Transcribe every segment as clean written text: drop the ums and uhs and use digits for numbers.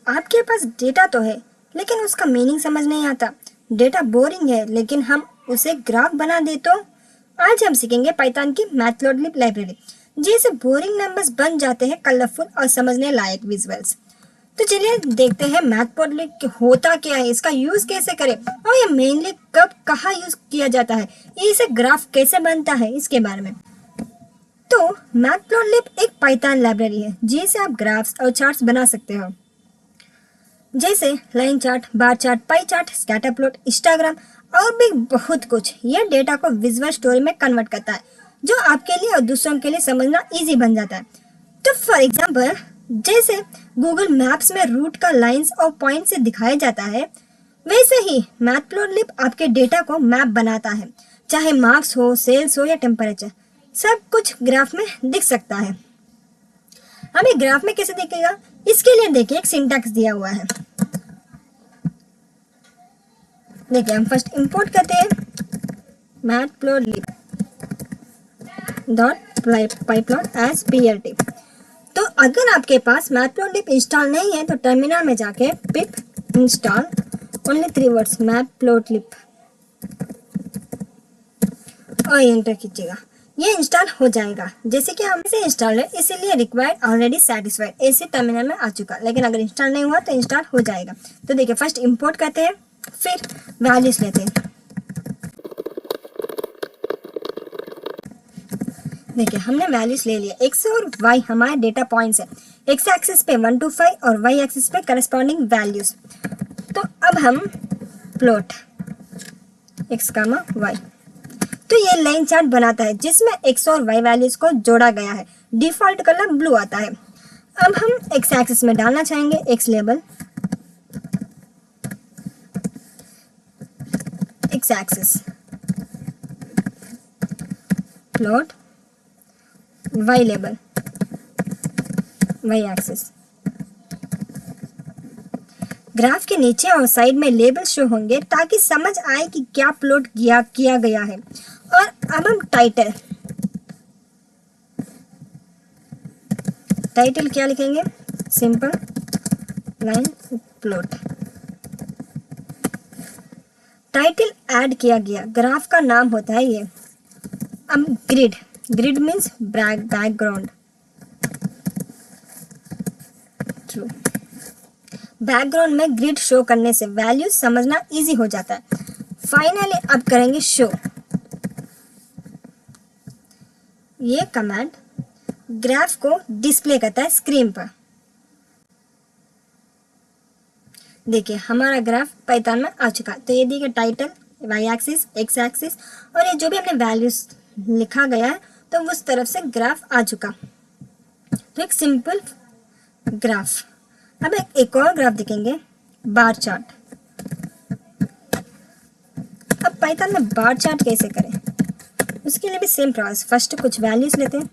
आपके पास डेटा तो है लेकिन उसका मीनिंग समझ नहीं आता, डेटा बोरिंग है लेकिन हम उसे ग्राफ बना दे तो। आज हम सीखेंगे पाइथन की मैटप्लॉटलिब लाइब्रेरी, जिससे बोरिंग नंबर्स बन जाते हैं कलरफुल और समझने लायक विजुअल्स। तो चलिए देखते हैं मैटप्लॉटलिब होता क्या है, इसका यूज कैसे करें और ये मेनली कब कहाँ यूज किया जाता है, ये इसे ग्राफ कैसे बनता है इसके बारे में। तो मैटप्लॉटलिब एक पाइथन लाइब्रेरी है जिससे आप ग्राफ्स और चार्ट्स बना सकते हो, जैसे line chart, bar chart, pie chart, scatter plot, histogram और भी बहुत कुछ। यह डेटा को विजुअल स्टोरी में कन्वर्ट करता है जो आपके लिए और दूसरों के लिए समझना इजी बन जाता है। तो फॉर एग्जांपल, जैसे गूगल मैप्स में रूट का लाइंस और पॉइंट से दिखाया जाता है, वैसे ही मैटप्लॉटलिब आपके डेटा को मैप बनाता है। चाहे मार्क्स हो, सेल्स हो या टेम्परेचर, सब कुछ ग्राफ में दिख सकता है। हमें ग्राफ में कैसे दिखेगा, इसके लिए देखिए एक सिंटैक्स दिया हुआ है। देखिए हम फर्स्ट इंपोर्ट करते हैं मैटप्लॉटलिब डॉट पाइप्लॉट एज plt। तो अगर आपके पास मैटप्लॉटलिब इंस्टॉल नहीं है तो टर्मिनल में जाके पिप इंस्टॉल ओनली 3 वर्ड्स मैटप्लॉटलिब और एंटर कीजिएगा। ये इंस्टॉल हो जाएगा। जैसे कि हम इसे इंस्टॉल है इसीलिए रिक्वायर्ड ऑलरेडी सेटिस्फाइड ऐसे टर्मिनल में आ चुका, लेकिन अगर इंस्टॉल नहीं हुआ तो इंस्टॉल हो जाएगा। तो देखिए फर्स्ट इंपोर्ट करते हैं, फिर वैल्यूज लेते हैं। देखिए हमने वैल्यूज ले लिया, एक्स और वाई हमारे डेटा पॉइंट्स है। एक्स एक्सिस पे 1 to 5 और वाई एक्सिस पे करस्पॉन्डिंग वैल्यूज। तो अब हम प्लॉट एक्स कामा वाई, तो ये लाइन चार्ट बनाता है जिसमें एक्स और वाई वैल्यूज को जोड़ा गया है। डिफॉल्ट कलर ब्लू आता है। अब हम एक्स एक्सिस में डालना चाहेंगे x label, x axis plot, y label, y axis. Graph के नीचे और साइड में लेबल शो होंगे ताकि समझ आए कि क्या प्लॉट किया गया है। और अब हम टाइटल क्या लिखेंगे, simple line plot. Title add किया गया, ग्राफ का नाम होता है ये। अब grid means background, true. Background में ग्रिड शो करने से वैल्यूज समझना इजी हो जाता है। फाइनली अब करेंगे शो। ये कमांड ग्राफ को डिस्प्ले करता है स्क्रीन पर। देखिए हमारा ग्राफ पाइथन में आ चुका। तो ये देखिए title, y axis, x axis और ये जो भी हमने वैल्यूज लिखा गया है तो उस तरफ से ग्राफ आ चुका। तो एक सिंपल ग्राफ। अब एक और ग्राफ देखेंगे, बार चार्ट। अब पाइथन में बार चार्ट कैसे करें, उसके लिए भी सेम प्रोसेस। फर्स्ट कुछ वैल्यूज लेते हैं,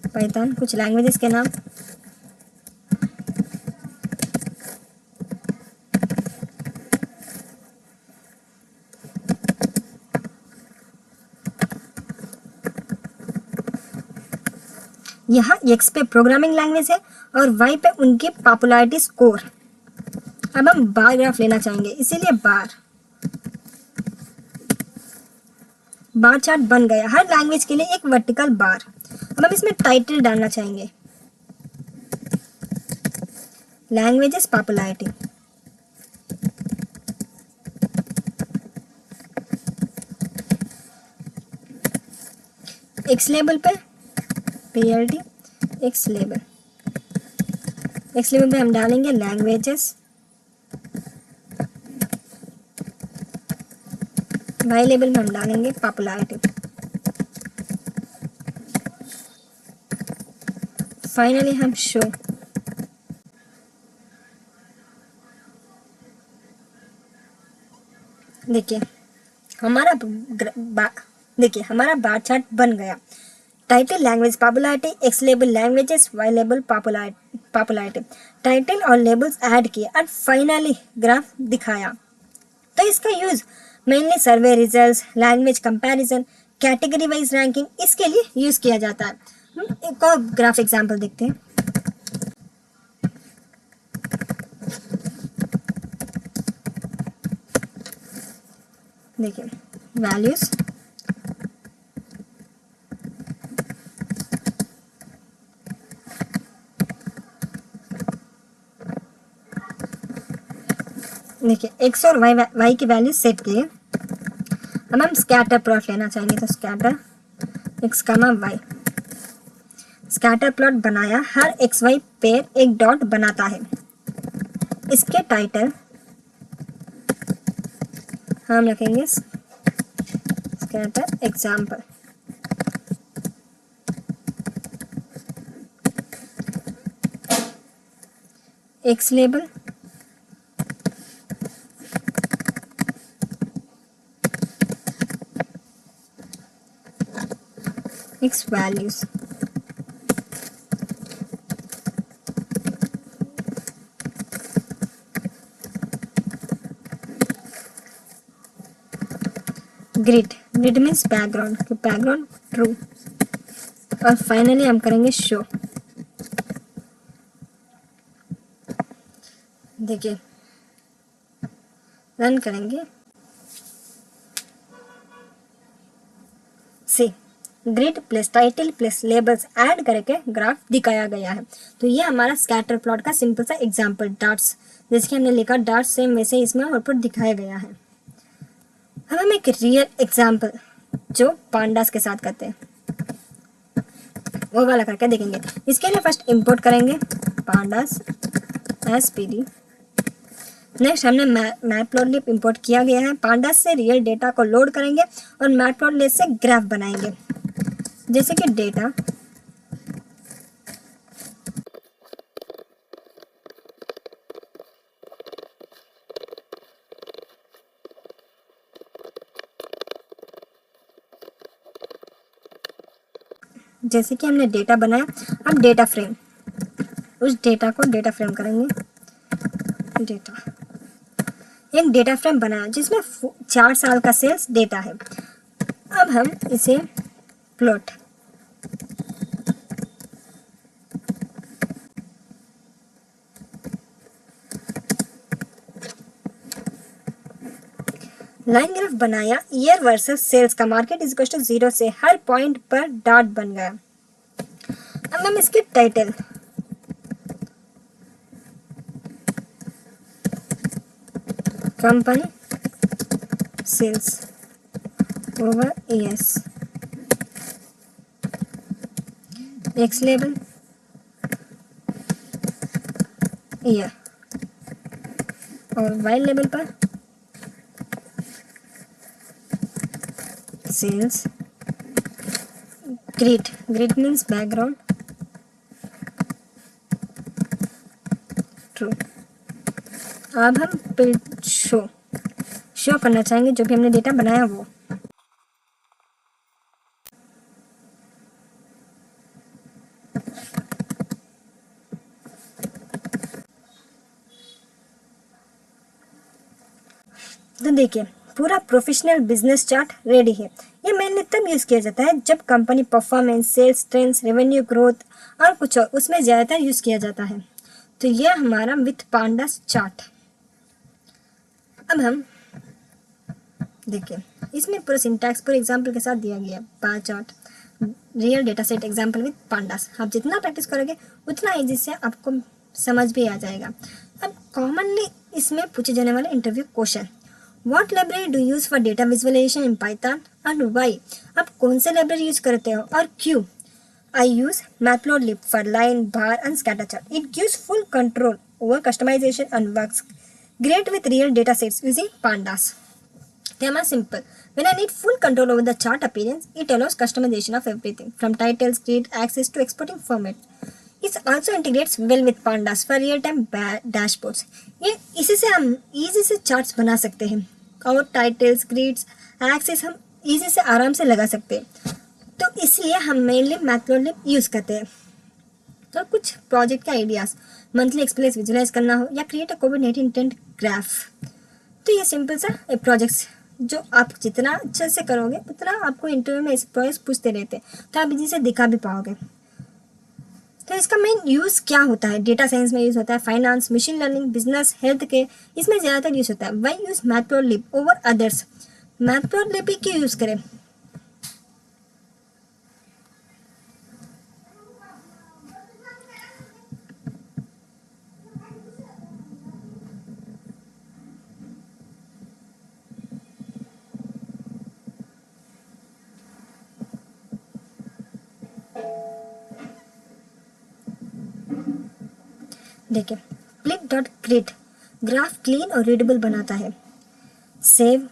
पाइथन कुछ लैंग्वेजेस के नाम, यहाँ एक्स पे प्रोग्रामिंग लैंग्वेज है और वाई पे उनकी पॉपुलैरिटी स्कोर। अब हम बार ग्राफ लेना चाहेंगे इसीलिए बार चार्ट बन गया। हर लैंग्वेज के लिए एक वर्टिकल बार। अब हम इसमें टाइटल डालना चाहेंगे, लैंग्वेजेस पॉपुलैरिटी। एक्स लेबल पे plt एक्स लेबल पे हम डालेंगे लैंग्वेजेस, वाई लेबल में हम डालेंगे पॉपुलैरिटी। फाइनली हम शो। देखिए हमारा बार चार्ट बन गया। Title language popularity, x label languages, y label popularity. Title और लेबल्स ऐड किए और फाइनली ग्राफ दिखाया। तो इसका use mainly survey results, language comparison, category wise ranking इसके लिए यूज किया जाता है। एक और ग्राफ एग्जांपल देखते हैं। देखिए वैल्यूज, देखिए एक्स और वाई की वैल्यू सेट किए। अब हम स्कैटर प्लॉट लेना चाहेंगे, तो scatter x comma y, scatter plot बनाया, हर एक्स वाई पेयर एक डॉट बनाता है। इसके टाइटल हम रखेंगे scatter example. X label, x values, grid, grid means background, background true, और फाइनली हम करेंगे शो। देखिए रन करेंगे, see grid plus title plus labels add करके ग्राफ दिखाया गया है। तो ये हमारा स्कैटर प्लॉट का सिंपल सा एग्जांपल, डाट्स जैसे कि हमने लिखा डाट्स सेम वैसे इसमें आउटपुट दिखाया गया है। अब हम एक रियल एग्जांपल जो पांडास के साथ करते हैं वो वाला करके देखेंगे। इसके लिए फर्स्ट इंपोर्ट करेंगे पांडास एसपीडी। नेक्स्ट हमने मैटप्लॉटलिब इंपोर्ट किया गया है। पांडास से रियल डेटा को लोड करेंगे और मैटप्लॉटलिब से ग्राफ बनाएंगे। जैसे कि डेटा जैसे कि हमने डेटा बनाया, अब डेटा फ्रेम, उस डेटा को डेटा फ्रेम करेंगे। डेटा एक डेटा फ्रेम बनाया जिसमें 4 साल का सेल्स डेटा है। अब हम इसे प्लॉट लाइन ग्राफ बनाया, ईयर वर्सेस सेल्स का, मार्केट इज इक्वल टू 0 से हर पॉइंट पर डॉट बन गया। अब हम इसके title company sales over years, x label year, और वाई लेवल पर sales. Grid, grid means background true. अब हम शो करना चाहेंगे जो भी हमने डेटा बनाया वो। तो देखिए पूरा प्रोफेशनल बिजनेस चार्ट रेडी है। ये मेनली तब यूज़ किया जाता है जब company performance, sales trends, revenue growth और कुछ और उसमें ज़्यादातर यूज़ किया जाता है। तो ये हमारा विथ पांडास चार्ट। अब हम देखिए इसमें पूरा सिंटैक्स पूरे एग्जाम्पल के साथ दिया गया, bar chart, real data set example with pandas. आप जितना प्रैक्टिस करोगे उतना ईजी से आपको समझ भी आ जाएगा। अब कॉमनली इसमें पूछे जाने वाले interview question, What library do you use for data visualization in Python and why? आप कौन से लाइब्रेरी यूज करते हो और क्यों? I use Matplotlib for line, bar and scatter chart. It gives full control over customization and works great with real data sets using pandas. They are simple. When I need full control over the chart appearance, it allows customization of everything from titles, grid, access to exporting format. It also integrates well with pandas for real-time dashboards. ये इसी से हम easy से charts बना सकते हैं और titles, grids, access हम इजी से आराम से लगा सकते हैं। तो इसलिए हम मेनली मैटप्लॉटलिब यूज़ करते हैं। तो कुछ प्रोजेक्ट के आइडियाज़, मंथली एक्सप्लेस विजुलाइज करना हो या create a covid intent graph, तो ये सिंपल सा एक प्रोजेक्ट्स जो आप जितना अच्छे से करोगे उतना आपको इंटरव्यू में ऐसे प्रोजेक्ट्स पूछते रहते हैं, तो आप इजी से दिखा भी पाओगे। तो इसका मेन यूज़ क्या होता है? डेटा साइंस में यूज़ होता है, finance, machine learning, business, health care, इसमें ज़्यादातर यूज़ होता है। Why use matplotlib over others? Matplotlib क्यों यूज़ करें? देखिए, click dot create graph clean और रीडेबल बनाता है। सेव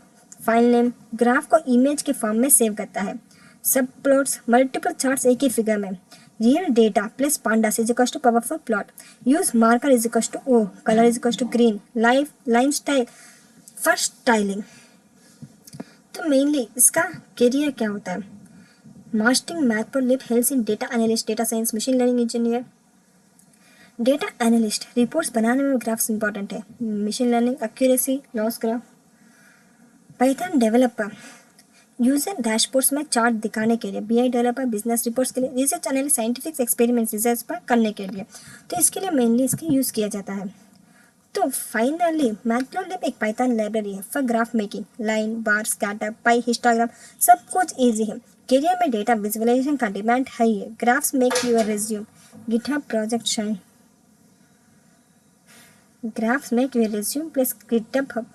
फाइल नेम ग्राफ को इमेज के फॉर्म में सेव करता है। सब प्लॉट्स मल्टीपल चार्ट्स एक ही फिगर में। Real data plus pandas is equal to powerful plot. Use marker is equal to o, colour is equal to green, line style for styling. तो mainly इसका career क्या होता है? Mastering matplotlib helps in data analyst, data science, machine learning engineer. Data analyst reports बनाने में graphs important है। Machine learning accuracy, loss graph. Python developer user dashboards में chart दिखाने के लिए। बीआई डेवलपर बिजनेस रिपोर्ट्स के लिए। Research analyst scientific experiments research पर करने के लिए। तो इसके लिए मेनली इसका यूज़ किया जाता है। तो फाइनली मैटप्लॉटलिब एक पाइथन लाइब्रेरी है for graph making. Line, bar, scatter, pie, histogram सब कुछ ईजी है। करियर में डेटा विजुअलाइजेशन का डिमांड हाई है। Graphs make your resume, GitHub project shine. Graphs make your resume plus GitHub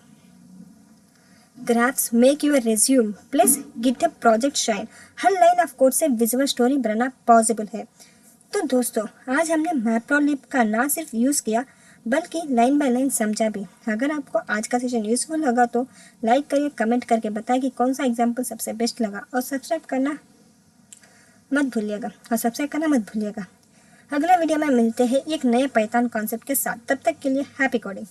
graphs make your resume plus GitHub project shine. हर line of code से visual story बनाना possible है। तो दोस्तों, आज हमने मैटप्लॉटलिब का ना सिर्फ यूज़ किया बल्कि लाइन बाय लाइन समझा भी। अगर आपको आज का सेशन यूज़फुल लगा तो लाइक करिए, कमेंट करके बताएं कि कौन सा एग्जाम्पल सबसे बेस्ट लगा, और सब्सक्राइब करना मत भूलिएगा। अगले वीडियो में मिलते हैं एक नए पाइथन कॉन्सेप्ट के साथ। तब तक के लिए हैप्पी कोडिंग।